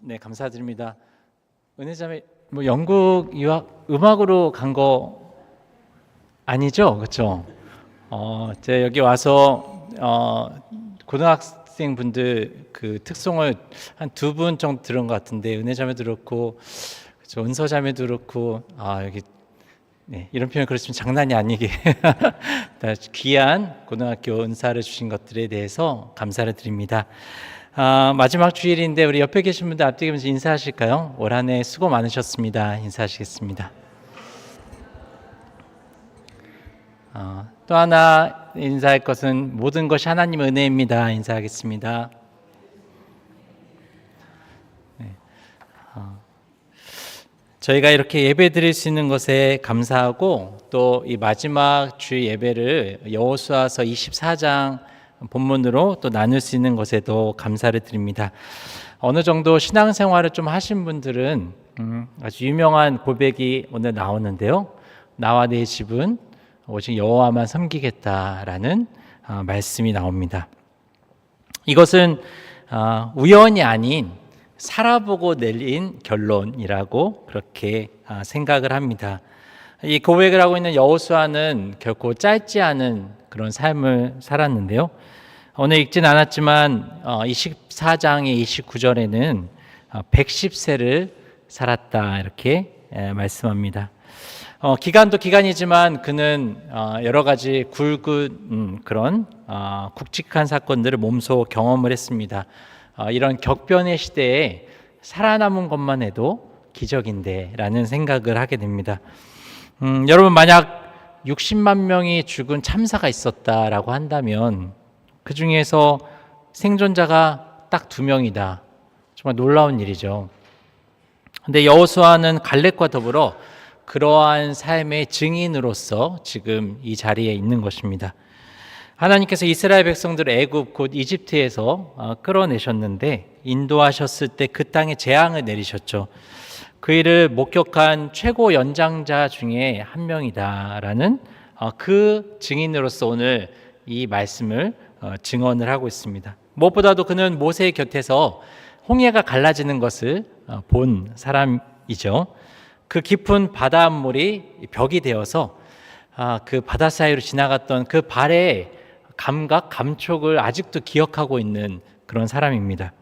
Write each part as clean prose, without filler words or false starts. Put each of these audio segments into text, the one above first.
네, 감사드립니다. 은혜자매, 영국 유학 음악으로 간 거 아니죠, 그렇죠? 제가 여기 와서 고등학생 분들 그 특송을 한 2분 정도 들은 것 같은데, 은혜자매도 그렇고, 그렇죠, 은서자매도 그렇고, 여기 네, 이런 표현 그렇지만 장난이 아니게 귀한 고등학교 은사를 주신 것들에 대해서 감사를 드립니다. 마지막 주일인데 우리 옆에 계신 분들 앞뒤 가면서 인사하실까요? 올 한 해 수고 많으셨습니다. 인사하시겠습니다. 또 하나 인사할 것은 모든 것이 하나님의 은혜입니다. 인사하겠습니다. 네. 저희가 이렇게 예배 드릴 수 있는 것에 감사하고 또 이 마지막 주 예배를 여호수아서 24장 본문으로 또 나눌 수 있는 것에도 감사를 드립니다. 어느 정도 신앙생활을 좀 하신 분들은 아주 유명한 고백이 오늘 나오는데요. 나와 내 집은 오직 여호와만 섬기겠다라는 말씀이 나옵니다. 이것은 우연이 아닌 살아보고 내린 결론이라고 그렇게 생각을 합니다. 이 고백을 하고 있는 여호수아는 결코 짧지 않은 그런 삶을 살았는데요. 오늘 읽진 않았지만 24장의 29절에는 110세를 살았다 이렇게 말씀합니다. 기간도 기간이지만 그는 여러 가지 굵은 그런 굵직한 사건들을 몸소 경험을 했습니다. 이런 격변의 시대에 살아남은 것만 해도 기적인데 라는 생각을 하게 됩니다. 여러분, 만약 60만 명이 죽은 참사가 있었다라고 한다면 그 중에서 생존자가 딱 2명이다. 정말 놀라운 일이죠. 근데 여호수아는 갈렙과 더불어 그러한 삶의 증인으로서 지금 이 자리에 있는 것입니다. 하나님께서 이스라엘 백성들을 애굽 곧 이집트에서 끌어내셨는데 인도하셨을 때 그 땅에 재앙을 내리셨죠. 그 일을 목격한 최고 연장자 중에 한 명이다라는 그 증인으로서 오늘 이 말씀을 증언을 하고 있습니다. 무엇보다도 그는 모세의 곁에서 홍해가 갈라지는 것을 본 사람이죠. 그 깊은 바닷물이 벽이 되어서 그 바다 사이로 지나갔던 그 발의 감각, 감촉을 아직도 기억하고 있는 그런 사람입니다.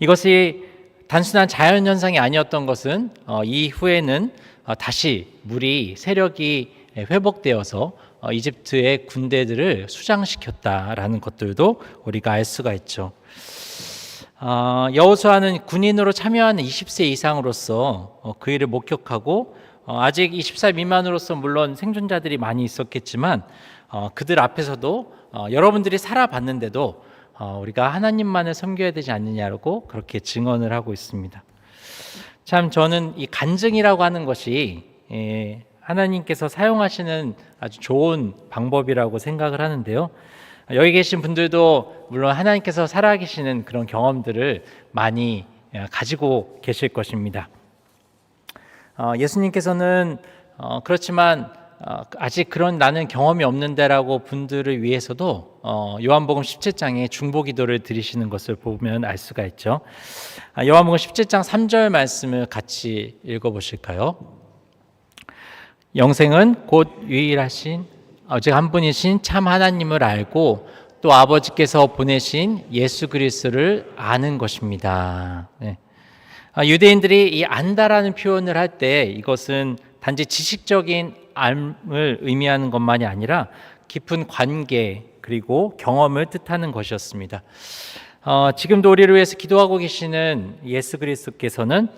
이것이 단순한 자연현상이 아니었던 것은 이후에는 다시 물이 세력이 회복되어서 이집트의 군대들을 수장시켰다라는 것들도 우리가 알 수가 있죠. 여호수아는 군인으로 참여하는 20세 이상으로서 그 일을 목격하고 아직 20살 미만으로서 물론 생존자들이 많이 있었겠지만 그들 앞에서도 여러분들이 살아봤는데도 우리가 하나님만을 섬겨야 되지 않느냐고 그렇게 증언을 하고 있습니다. 참 저는 이 간증이라고 하는 것이 하나님께서 사용하시는 아주 좋은 방법이라고 생각을 하는데요. 여기 계신 분들도 물론 하나님께서 살아계시는 그런 경험들을 많이 가지고 계실 것입니다. 예수님께서는 그렇지만 아직 그런 나는 경험이 없는데라고 분들을 위해서도 요한복음 17장에 중보기도를 드리시는 것을 보면 알 수가 있죠. 요한복음 17장 3절 말씀을 같이 읽어보실까요? 영생은 곧 유일하신 오직 한 분이신 참 하나님을 알고 또 아버지께서 보내신 예수 그리스도를 아는 것입니다. 네. 유대인들이 이 안다라는 표현을 할 때 이것은 단지 지식적인 알을 의미하는 것만이 아니라 깊은 관계 그리고 경험을 뜻하는 것이었습니다. 지금도 우리를 위해서 기도하고 계시는 예수 그리스도께서는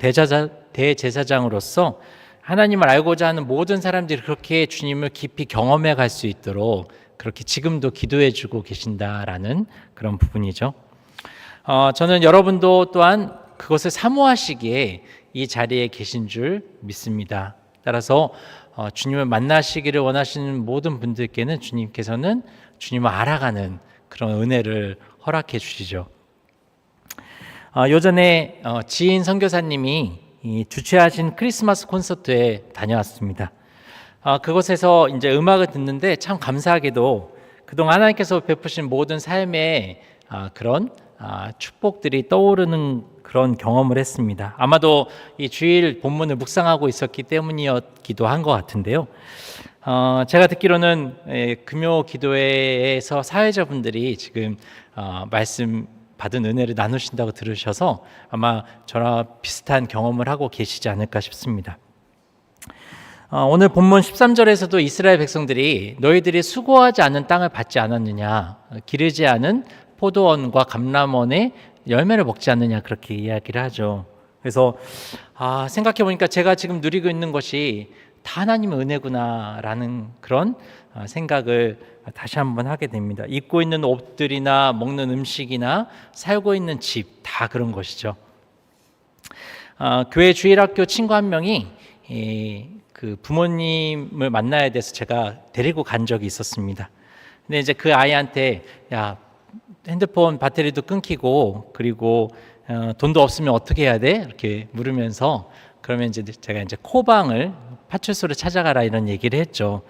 대제사장으로서 하나님을 알고자 하는 모든 사람들이 그렇게 주님을 깊이 경험해 갈 수 있도록 그렇게 지금도 기도해 주고 계신다라는 그런 부분이죠. 저는 여러분도 또한 그것을 사모하시기에 이 자리에 계신 줄 믿습니다. 따라서 주님을 만나시기를 원하시는 모든 분들께는 주님께서는 주님을 알아가는 그런 은혜를 허락해 주시죠. 요전에 지인 선교사님이 주최하신 크리스마스 콘서트에 다녀왔습니다. 그곳에서 이제 음악을 듣는데 참 감사하게도 그동안 하나님께서 베푸신 모든 삶의 그런 축복들이 떠오르는 그런 경험을 했습니다. 아마도 이 주일 본문을 묵상하고 있었기 때문이었기도 한 것 같은데요. 제가 듣기로는 금요 기도회에서 사회자분들이 지금 말씀 받은 은혜를 나누신다고 들으셔서 아마 저랑 비슷한 경험을 하고 계시지 않을까 싶습니다. 오늘 본문 13절에서도 이스라엘 백성들이 너희들이 수고하지 않은 땅을 받지 않았느냐, 기르지 않은 포도원과 감람원의 열매를 먹지 않느냐, 그렇게 이야기를 하죠. 그래서 생각해 보니까 제가 지금 누리고 있는 것이 다 하나님의 은혜구나라는 그런 생각을 다시 한번 하게 됩니다. 입고 있는 옷들이나 먹는 음식이나 살고 있는 집, 다 그런 것이죠. 교회 주일학교 친구 한 명이 그 부모님을 만나야 돼서 제가 데리고 간 적이 있었습니다. 근데 이제 그 아이한테 야, 핸드폰 배터리도 끊기고 그리고 돈도 없으면 어떻게 해야 돼? 이렇게 물으면서 그러면 이제 제가 이제 코방을 파출소를 찾아가라 이런 얘기를 했죠.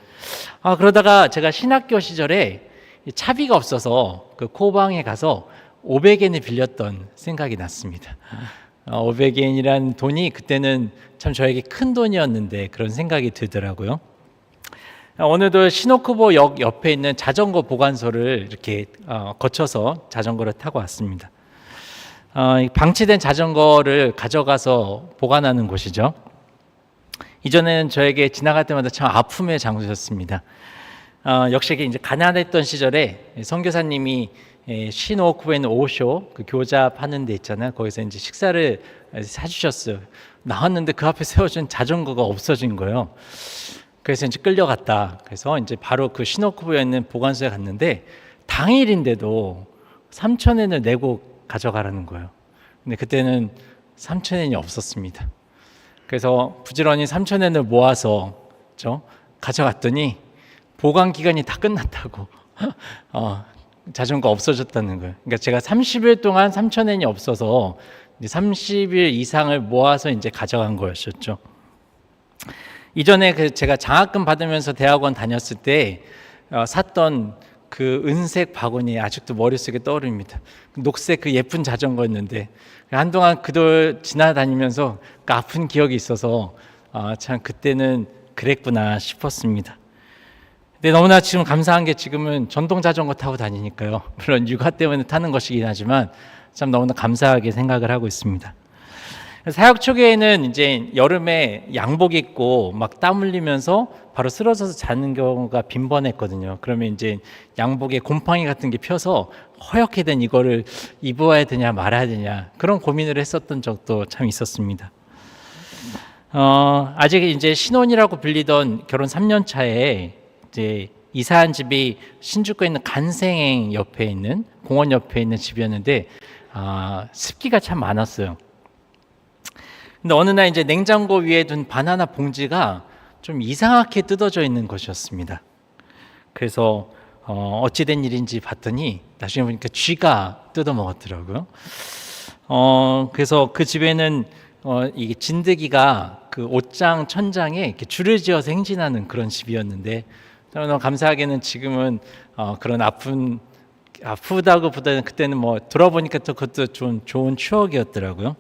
그러다가 제가 신학교 시절에 차비가 없어서 그 코방에 가서 500엔을 빌렸던 생각이 났습니다. 500엔이란 돈이 그때는 참 저에게 큰 돈이었는데 그런 생각이 들더라고요. 오늘도 시노쿠보 역 옆에 있는 자전거 보관소를 이렇게 거쳐서 자전거를 타고 왔습니다. 방치된 자전거를 가져가서 보관하는 곳이죠. 이전에는 저에게 지나갈 때마다 참 아픔의 장소였습니다. 역시 이제 가난했던 시절에 선교사님이 시노쿠보에 있는 오쇼 그 교자 파는 데 있잖아요. 거기서 이제 식사를 사주셨어요. 나왔는데 그 앞에 세워준 자전거가 없어진 거예요. 그래서 이제 끌려갔다. 그래서 이제 바로 그 시노쿠보에 있는 보관소에 갔는데 당일인데도 3,000엔을 내고 가져가라는 거예요. 근데 그때는 3,000엔이 없었습니다. 그래서 부지런히 3,000엔을 모아서 가져갔더니 보관 기간이 다 끝났다고 자전거 없어졌다는 거예요. 그러니까 제가 30일 동안 3,000엔이 없어서 30일 이상을 모아서 이제 가져간 거였었죠. 이전에 제가 장학금 받으면서 대학원 다녔을 때 샀던 그 은색 바구니 아직도 머릿속에 떠오릅니다. 녹색 그 예쁜 자전거였는데 한동안 그들 지나다니면서 그 아픈 기억이 있어서 참 그때는 그랬구나 싶었습니다. 근데 너무나 지금 감사한 게 지금은 전동 자전거 타고 다니니까요. 물론 육아 때문에 타는 것이긴 하지만 참 너무나 감사하게 생각을 하고 있습니다. 사역 초기에는 이제 여름에 양복 입고 막 땀 흘리면서 바로 쓰러져서 자는 경우가 빈번했거든요. 그러면 이제 양복에 곰팡이 같은 게 펴서 허옇게 된 이거를 입어야 되냐 말아야 되냐 그런 고민을 했었던 적도 참 있었습니다. 아직 이제 신혼이라고 불리던 결혼 3년 차에 이제 이사한 집이 신주쿠에 있는 간생 옆에 있는 공원 옆에 있는 집이었는데 습기가 참 많았어요. 근데 어느 날 이제 냉장고 위에 둔 바나나 봉지가 좀 이상하게 뜯어져 있는 것이었습니다. 그래서 어찌된 일인지 봤더니 나중에 보니까 쥐가 뜯어 먹었더라고요. 그래서 그 집에는 이게 진드기가 그 옷장 천장에 이렇게 줄을 지어서 행진하는 그런 집이었는데 너무 감사하게는 지금은 그런 아프다고보다는 그때는 뭐 돌아보니까 또 그것도 좀 좋은 추억이었더라고요.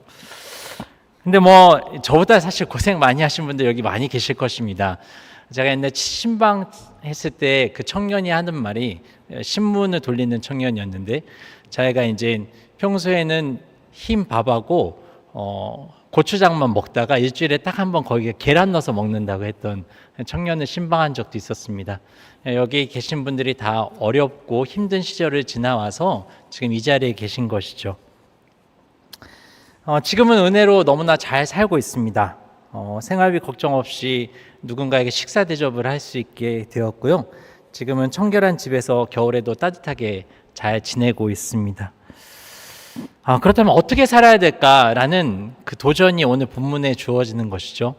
근데 뭐 저보다 사실 고생 많이 하신 분들 여기 많이 계실 것입니다. 제가 옛날 신방 했을 때 그 청년이 하는 말이 신문을 돌리는 청년이었는데 자기가 이제 평소에는 흰 밥하고 고추장만 먹다가 일주일에 딱 한 번 거기에 계란 넣어서 먹는다고 했던 청년을 신방한 적도 있었습니다. 여기 계신 분들이 다 어렵고 힘든 시절을 지나와서 지금 이 자리에 계신 것이죠. 지금은 은혜로 너무나 잘 살고 있습니다. 생활비 걱정 없이 누군가에게 식사 대접을 할 수 있게 되었고요. 지금은 청결한 집에서 겨울에도 따뜻하게 잘 지내고 있습니다. 그렇다면 어떻게 살아야 될까라는 그 도전이 오늘 본문에 주어지는 것이죠.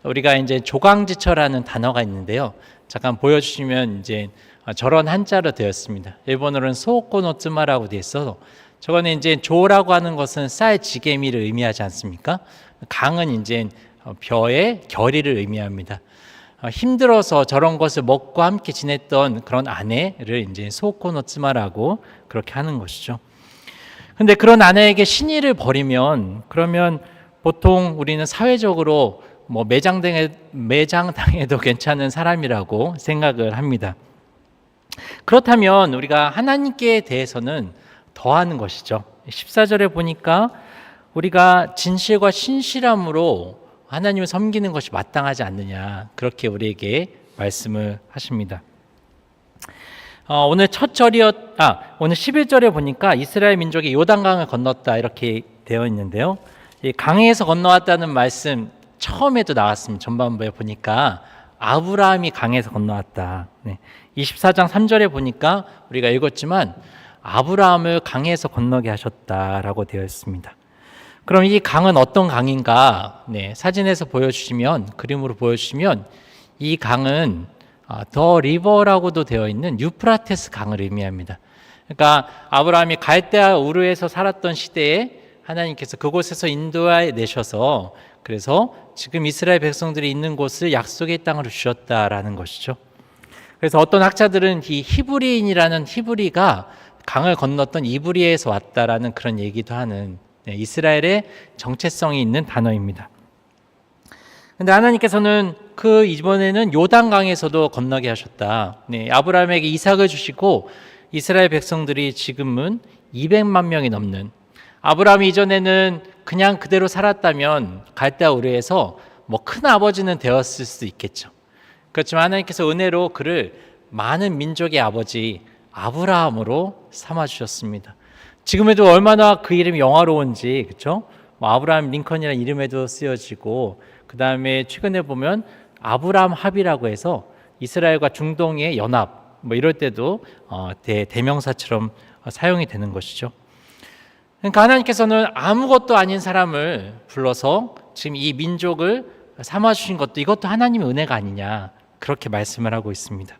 우리가 이제 조강지처라는 단어가 있는데요. 잠깐 보여주시면 이제 저런 한자로 되었습니다. 일본어로는 소코노츠마라고 되어 있어서 저거는 이제 조라고 하는 것은 쌀 지게미를 의미하지 않습니까? 강은 이제 벼의 결의를 의미합니다. 힘들어서 저런 것을 먹고 함께 지냈던 그런 아내를 이제 소코노츠마라고 그렇게 하는 것이죠. 근데 그런 아내에게 신의를 버리면 그러면 보통 우리는 사회적으로 뭐 매장당해도 괜찮은 사람이라고 생각을 합니다. 그렇다면 우리가 하나님께 대해서는 더하는 것이죠. 14절에 보니까 우리가 진실과 신실함으로 하나님을 섬기는 것이 마땅하지 않느냐, 그렇게 우리에게 말씀을 하십니다. 오늘 오늘 11절에 보니까 이스라엘 민족이 요단강을 건넜다 이렇게 되어 있는데요. 이 강에서 건너왔다는 말씀 처음에도 나왔습니다. 전반부에 보니까 아브라함이 강에서 건너왔다. 24장 3절에 보니까 우리가 읽었지만 아브라함을 강에서 건너게 하셨다라고 되어 있습니다. 그럼 이 강은 어떤 강인가? 사진에서 보여주시면, 그림으로 보여주시면 이 강은 더 리버라고도 되어 있는 유프라테스 강을 의미합니다. 그러니까 아브라함이 갈대아 우르에서 살았던 시대에 하나님께서 그곳에서 인도해 내셔서 그래서 지금 이스라엘 백성들이 있는 곳을 약속의 땅으로 주셨다라는 것이죠. 그래서 어떤 학자들은 이 히브리인이라는 히브리가 강을 건넜던 이브리에서 왔다라는 그런 얘기도 하는 이스라엘의 정체성이 있는 단어입니다. 근데 하나님께서는 이번에는 요단강에서도 건너게 하셨다. 아브라함에게 이삭을 주시고 이스라엘 백성들이 지금은 200만 명이 넘는, 아브라함이 이전에는 그냥 그대로 살았다면 갈대아 우르에서 뭐 큰 아버지는 되었을 수도 있겠죠. 그렇지만 하나님께서 은혜로 그를 많은 민족의 아버지 아브라함으로 삼아 주셨습니다. 지금에도 얼마나 그 이름이 영화로운지, 그렇죠? 아브라함 링컨이라는 이름에도 쓰여지고, 그 다음에 최근에 보면 아브라함 합이라고 해서 이스라엘과 중동의 연합, 뭐 이럴 때도 대명사처럼 사용이 되는 것이죠. 그러니까 하나님께서는 아무것도 아닌 사람을 불러서 지금 이 민족을 삼아주신 것도, 이것도 하나님의 은혜가 아니냐, 그렇게 말씀을 하고 있습니다.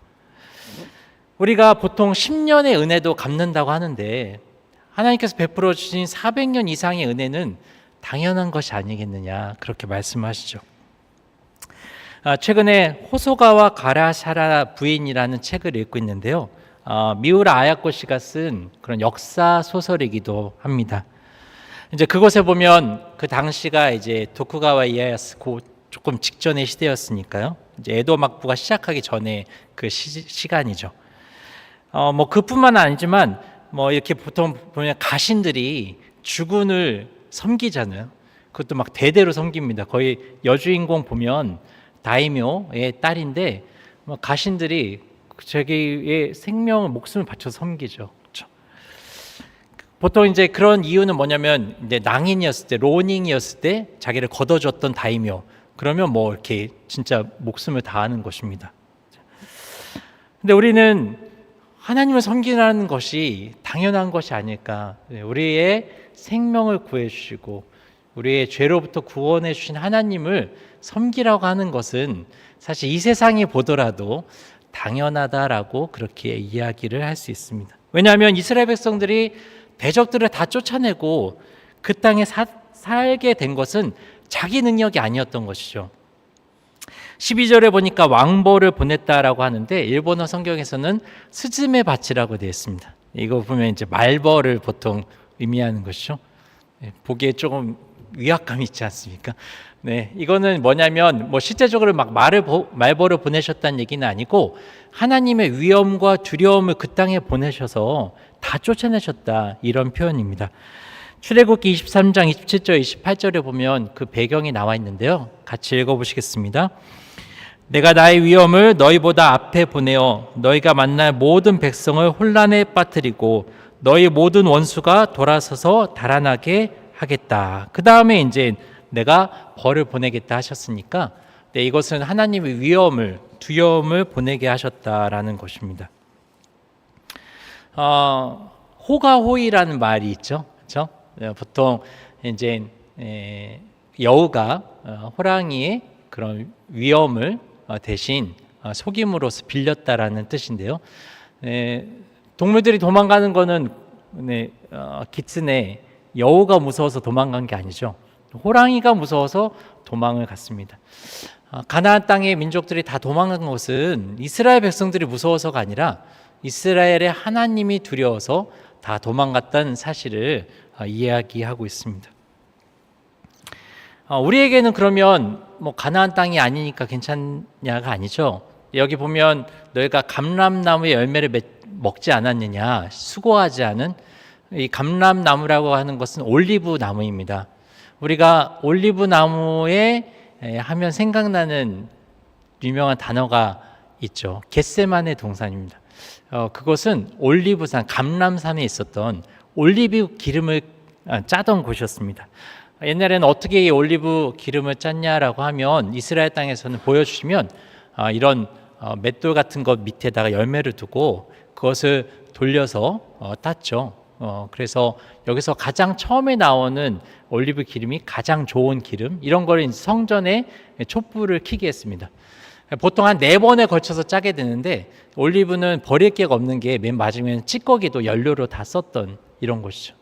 우리가 보통 10년의 은혜도 갚는다고 하는데 하나님께서 베풀어 주신 400년 이상의 은혜는 당연한 것이 아니겠느냐, 그렇게 말씀하시죠. 최근에 호소가와 가라샤라 부인이라는 책을 읽고 있는데요. 미우라 아야코 씨가 쓴 그런 역사 소설이기도 합니다. 이제 그곳에 보면 그 당시가 이제 도쿠가와 이에야스 조금 직전의 시대였으니까요. 이제 에도 막부가 시작하기 전에 그 시간이죠. 뭐 그뿐만 아니지만 뭐 이렇게 보통 보면 가신들이 주군을 섬기잖아요. 그것도 막 대대로 섬깁니다. 거의 여주인공 보면 다이묘의 딸인데 가신들이 자기의 생명을, 목숨을 바쳐서 섬기죠. 그렇죠? 보통 이제 그런 이유는 뭐냐면 이제 낭인이었을 때, 로닝이었을 때 자기를 걷어줬던 다이묘, 그러면 뭐 이렇게 진짜 목숨을 다하는 것입니다. 근데 우리는 하나님을 섬기라는 것이 당연한 것이 아닐까. 우리의 생명을 구해주시고 우리의 죄로부터 구원해 주신 하나님을 섬기라고 하는 것은 사실 이 세상이 보더라도 당연하다라고 그렇게 이야기를 할 수 있습니다. 왜냐하면 이스라엘 백성들이 대적들을 다 쫓아내고 그 땅에 살게 된 것은 자기 능력이 아니었던 것이죠. 12절에 보니까 왕보를 보냈다라고 하는데 일본어 성경에서는 스즈메 밭이라고 되어 있습니다. 이거 보면 이제 말벌을 보통 의미하는 것이죠. 보기에 조금 위압감이 있지 않습니까? 이거는 뭐냐면 뭐 실제적으로 막 말벌을 보내셨다는 얘기는 아니고 하나님의 위엄과 두려움을 그 땅에 보내셔서 다 쫓아내셨다, 이런 표현입니다. 출애굽기 23장 27절 28절에 보면 그 배경이 나와 있는데요. 같이 읽어보시겠습니다. 내가 나의 위엄을 너희보다 앞에 보내어 너희가 만날 모든 백성을 혼란에 빠뜨리고 너희 모든 원수가 돌아서서 달아나게 하겠다. 그 다음에 이제 내가 벌을 보내겠다 하셨으니까 이것은 하나님의 위엄을, 두려움을 보내게 하셨다라는 것입니다. 호가호이라는 말이 있죠, 그렇죠? 보통 이제 여우가 호랑이의 그런 위엄을 대신 속임으로써 빌렸다라는 뜻인데요. 동물들이 도망가는 거는 기츠네, 여우가 무서워서 도망간 게 아니죠. 호랑이가 무서워서 도망을 갔습니다. 가나안 땅의 민족들이 다 도망간 것은 이스라엘 백성들이 무서워서가 아니라 이스라엘의 하나님이 두려워서 다 도망갔다는 사실을 이야기하고 있습니다. 우리에게는 그러면 뭐 가나안 땅이 아니니까 괜찮냐가 아니죠. 여기 보면 너희가 감람나무의 열매를 먹지 않았느냐, 수고하지 않은 이 감람나무라고 하는 것은 올리브 나무입니다. 우리가 올리브 나무에 하면 생각나는 유명한 단어가 있죠. 겟세마네 동산입니다. 그것은 올리브산, 감람산에 있었던 올리브 기름을 짜던 곳이었습니다. 옛날에는 어떻게 이 올리브 기름을 짰냐라고 하면 이스라엘 땅에서는 보여주시면 이런 맷돌 같은 것 밑에다가 열매를 두고 그것을 돌려서 땄죠. 그래서 여기서 가장 처음에 나오는 올리브 기름이 가장 좋은 기름, 이런 걸 성전에 촛불을 켜게 했습니다. 보통 한 4번에 걸쳐서 짜게 되는데 올리브는 버릴 게가 없는 게 맨 마지막에는 찌꺼기도 연료로 다 썼던 이런 곳이죠.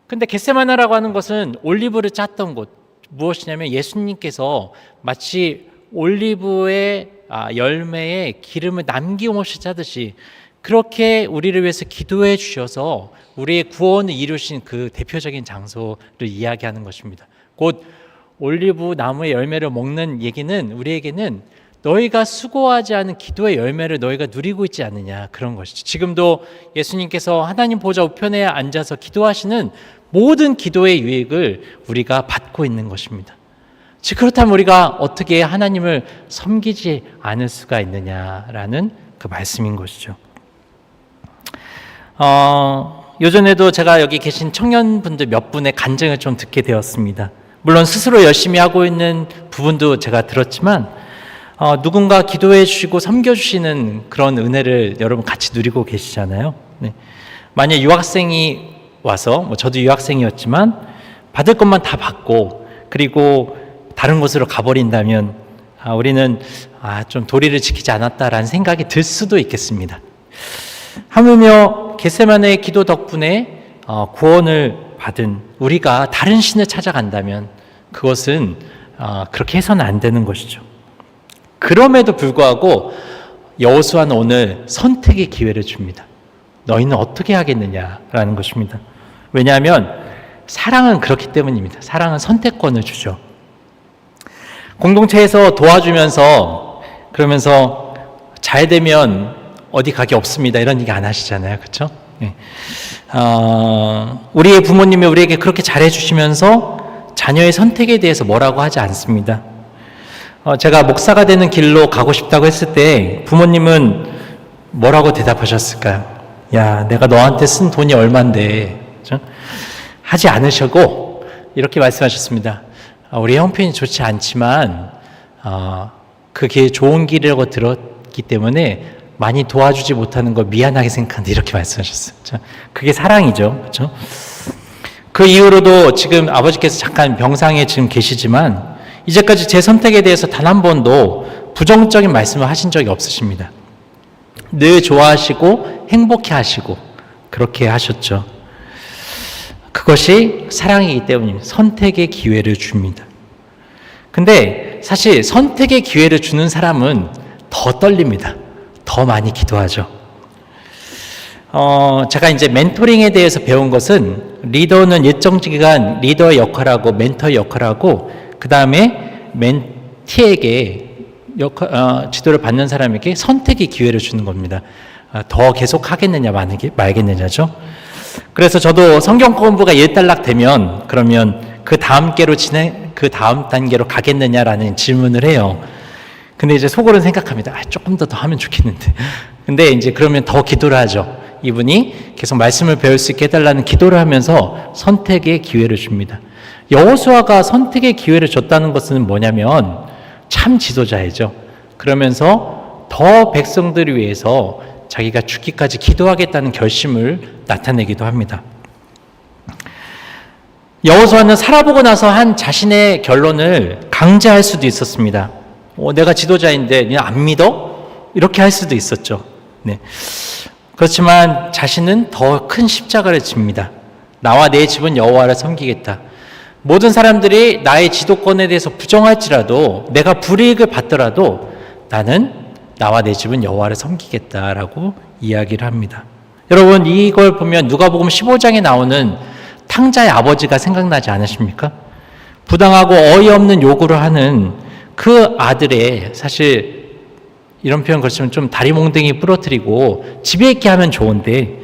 근데 겟세마네라고 하는 것은 올리브를 짰던 곳, 무엇이냐면 예수님께서 마치 올리브의 열매에 기름을 남김없이 짜듯이 그렇게 우리를 위해서 기도해 주셔서 우리의 구원을 이루신 그 대표적인 장소를 이야기하는 것입니다. 곧 올리브 나무의 열매를 먹는 얘기는 우리에게는 너희가 수고하지 않은 기도의 열매를 너희가 누리고 있지 않느냐, 그런 것이죠. 지금도 예수님께서 하나님 보좌 우편에 앉아서 기도하시는 모든 기도의 유익을 우리가 받고 있는 것입니다. 즉 그렇다면 우리가 어떻게 하나님을 섬기지 않을 수가 있느냐라는 그 말씀인 것이죠. 요전에도 제가 여기 계신 청년분들 몇 분의 간증을 좀 듣게 되었습니다. 물론 스스로 열심히 하고 있는 부분도 제가 들었지만 누군가 기도해 주시고 섬겨 주시는 그런 은혜를 여러분 같이 누리고 계시잖아요. 네. 만약 유학생이 와서 저도 유학생이었지만 받을 것만 다 받고 그리고 다른 곳으로 가버린다면 우리는 좀 도리를 지키지 않았다라는 생각이 들 수도 있겠습니다. 하물며 겟세마네의 기도 덕분에 구원을 받은 우리가 다른 신을 찾아간다면 그것은 그렇게 해서는 안 되는 것이죠. 그럼에도 불구하고 여호수아는 오늘 선택의 기회를 줍니다. 너희는 어떻게 하겠느냐라는 것입니다. 왜냐하면 사랑은 그렇기 때문입니다. 사랑은 선택권을 주죠. 공동체에서 도와주면서 그러면서 잘 되면 어디 가기 없습니다, 이런 얘기 안 하시잖아요. 그렇죠? 네. 우리의 부모님이 우리에게 그렇게 잘해주시면서 자녀의 선택에 대해서 뭐라고 하지 않습니다. 제가 목사가 되는 길로 가고 싶다고 했을 때 부모님은 뭐라고 대답하셨을까요? 야, 내가 너한테 쓴 돈이 얼만데, 그렇죠? 하지 않으시고 이렇게 말씀하셨습니다. 우리 형편이 좋지 않지만 그게 좋은 길이라고 들었기 때문에 많이 도와주지 못하는 걸 미안하게 생각한다, 이렇게 말씀하셨어요. 그렇죠? 그게 사랑이죠. 그렇죠? 그 이후로도 지금 아버지께서 잠깐 병상에 지금 계시지만 이제까지 제 선택에 대해서 단 한 번도 부정적인 말씀을 하신 적이 없으십니다. 늘 좋아하시고 행복해 하시고 그렇게 하셨죠. 그것이 사랑이기 때문입니다. 선택의 기회를 줍니다. 근데 사실 선택의 기회를 주는 사람은 더 떨립니다. 더 많이 기도하죠. 제가 이제 멘토링에 대해서 배운 것은 리더는 일정 기간 리더의 역할하고 멘토의 역할하고 그 다음에 멘티에게 지도를 받는 사람에게 선택의 기회를 주는 겁니다. 더 계속 하겠느냐 말겠느냐죠. 그래서 저도 성경 공부가 일단락 되면 그러면 그 다음 단계로 가겠느냐라는 질문을 해요. 근데 이제 속으로는 생각합니다. 조금 더 하면 좋겠는데. 근데 이제 그러면 더 기도를 하죠. 이분이 계속 말씀을 배울 수 있게 해달라는 기도를 하면서 선택의 기회를 줍니다. 여호수아가 선택의 기회를 줬다는 것은 뭐냐면 참 지도자이죠. 그러면서 더 백성들을 위해서 자기가 죽기까지 기도하겠다는 결심을 나타내기도 합니다. 여호수아는 살아보고 나서 한 자신의 결론을 강제할 수도 있었습니다. 내가 지도자인데 그냥 안 믿어? 이렇게 할 수도 있었죠. 네. 그렇지만 자신은 더 큰 십자가를 집니다. 나와 내 집은 여호와를 섬기겠다. 모든 사람들이 나의 지도권에 대해서 부정할지라도 내가 불이익을 받더라도 나는 나와 내 집은 여호와를 섬기겠다라고 이야기를 합니다. 여러분, 이걸 보면 누가복음 15장에 나오는 탕자의 아버지가 생각나지 않으십니까? 부당하고 어이없는 요구를 하는 그 아들의, 사실 이런 표현 그렇지만 좀 다리몽댕이 부러뜨리고 집에 있게 하면 좋은데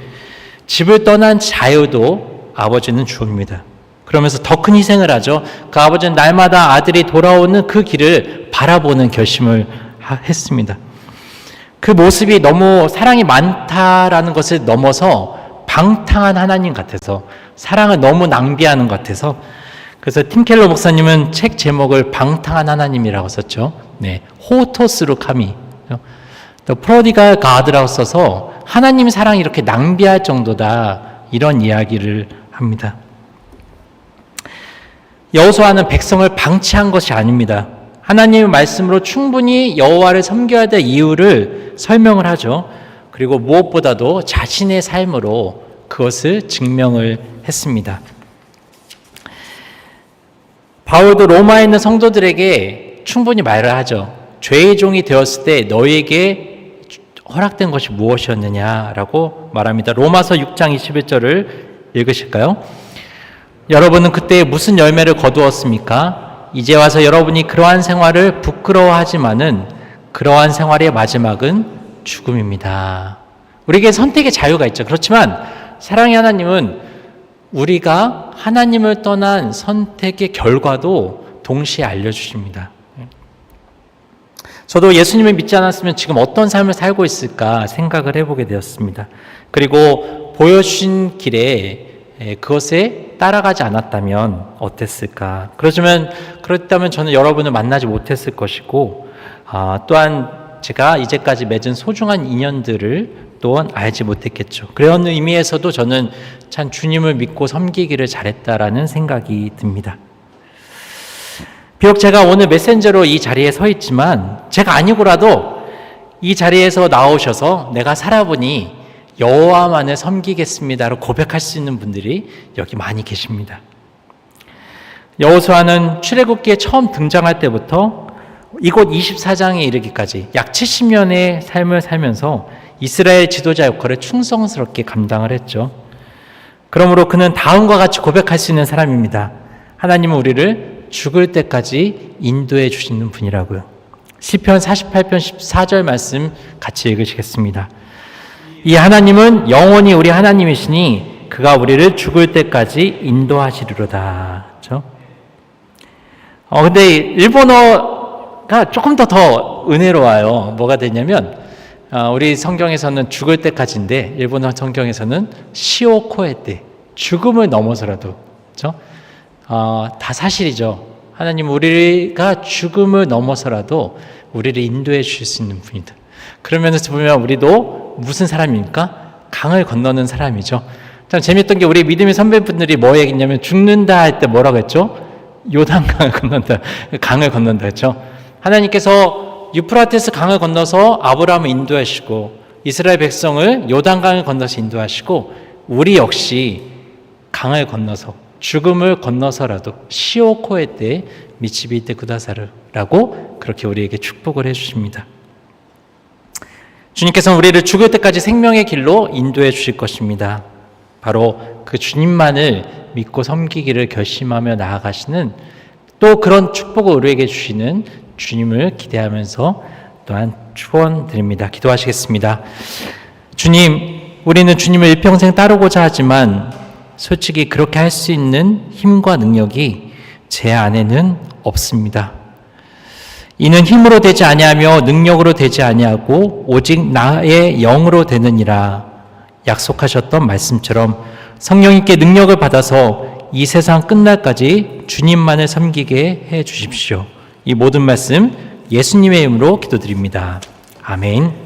집을 떠난 자유도 아버지는 주옵니다. 그러면서 더 큰 희생을 하죠. 그 아버지는 날마다 아들이 돌아오는 그 길을 바라보는 결심을 했습니다. 그 모습이 너무 사랑이 많다라는 것을 넘어서 방탕한 하나님 같아서, 사랑을 너무 낭비하는 것 같아서, 그래서 팀켈러 목사님은 책 제목을 방탕한 하나님이라고 썼죠. 네, 호토스루 카미, 또 프로디갈 가드라고 써서 하나님 사랑이 이렇게 낭비할 정도다, 이런 이야기를 합니다. 여호수아는 백성을 방치한 것이 아닙니다. 하나님의 말씀으로 충분히 여호와를 섬겨야 될 이유를 설명을 하죠. 그리고 무엇보다도 자신의 삶으로 그것을 증명을 했습니다. 바울도 로마에 있는 성도들에게 충분히 말을 하죠. 죄의 종이 되었을 때 너희에게 허락된 것이 무엇이었느냐라고 말합니다. 로마서 6장 21절을 읽으실까요? 여러분은 그때 무슨 열매를 거두었습니까? 이제 와서 여러분이 그러한 생활을 부끄러워하지만은 그러한 생활의 마지막은 죽음입니다. 우리에게 선택의 자유가 있죠. 그렇지만 사랑의 하나님은 우리가 하나님을 떠난 선택의 결과도 동시에 알려주십니다. 저도 예수님을 믿지 않았으면 지금 어떤 삶을 살고 있을까 생각을 해보게 되었습니다. 그리고 보여주신 길에 그것에 따라가지 않았다면 어땠을까? 그렇다면 저는 여러분을 만나지 못했을 것이고, 또한 제가 이제까지 맺은 소중한 인연들을 또한 알지 못했겠죠. 그런 의미에서도 저는 참 주님을 믿고 섬기기를 잘했다라는 생각이 듭니다. 비록 제가 오늘 메신저로 이 자리에 서 있지만 제가 아니고라도 이 자리에서 나오셔서 내가 살아보니 여호와만을 섬기겠습니다로 고백할 수 있는 분들이 여기 많이 계십니다. 여호수아는 출애굽기에 처음 등장할 때부터 이곳 24장에 이르기까지 약 70년의 삶을 살면서 이스라엘 지도자 역할을 충성스럽게 감당을 했죠. 그러므로 그는 다음과 같이 고백할 수 있는 사람입니다. 하나님은 우리를 죽을 때까지 인도해 주시는 분이라고요. 시편 48편 14절 말씀 같이 읽으시겠습니다. 이 하나님은 영원히 우리 하나님이시니 그가 우리를 죽을 때까지 인도하시리로다. 그렇죠? 근데 일본어가 조금 더 은혜로워요. 뭐가 되냐면 우리 성경에서는 죽을 때까지인데 일본어 성경에서는 시오코에때, 죽음을 넘어서라도, 그렇죠? 다 사실이죠. 하나님 우리가 죽음을 넘어서라도 우리를 인도해 주실 수 있는 분이다. 그러면서 보면 우리도 무슨 사람입니까? 강을 건너는 사람이죠. 참 재밌던 게 우리 믿음의 선배분들이 뭐 얘기했냐면 죽는다 할 때 뭐라고 했죠? 요단강을 건넌다. 강을 건넌다 했죠. 하나님께서 유프라테스 강을 건너서 아브라함을 인도하시고 이스라엘 백성을 요단강을 건너서 인도하시고 우리 역시 강을 건너서 죽음을 건너서라도 시오코에 때 미치비테 구다사르라고 그렇게 우리에게 축복을 해주십니다. 주님께서는 우리를 죽을 때까지 생명의 길로 인도해 주실 것입니다. 바로 그 주님만을 믿고 섬기기를 결심하며 나아가시는, 또 그런 축복을 우리에게 주시는 주님을 기대하면서 또한 축원드립니다. 기도하시겠습니다. 주님, 우리는 주님을 일평생 따르고자 하지만 솔직히 그렇게 할 수 있는 힘과 능력이 제 안에는 없습니다. 이는 힘으로 되지 아니하며 능력으로 되지 아니하고 오직 나의 영으로 되느니라 약속하셨던 말씀처럼 성령님께 능력을 받아서 이 세상 끝날까지 주님만을 섬기게 해 주십시오. 이 모든 말씀 예수님의 이름으로 기도드립니다. 아멘.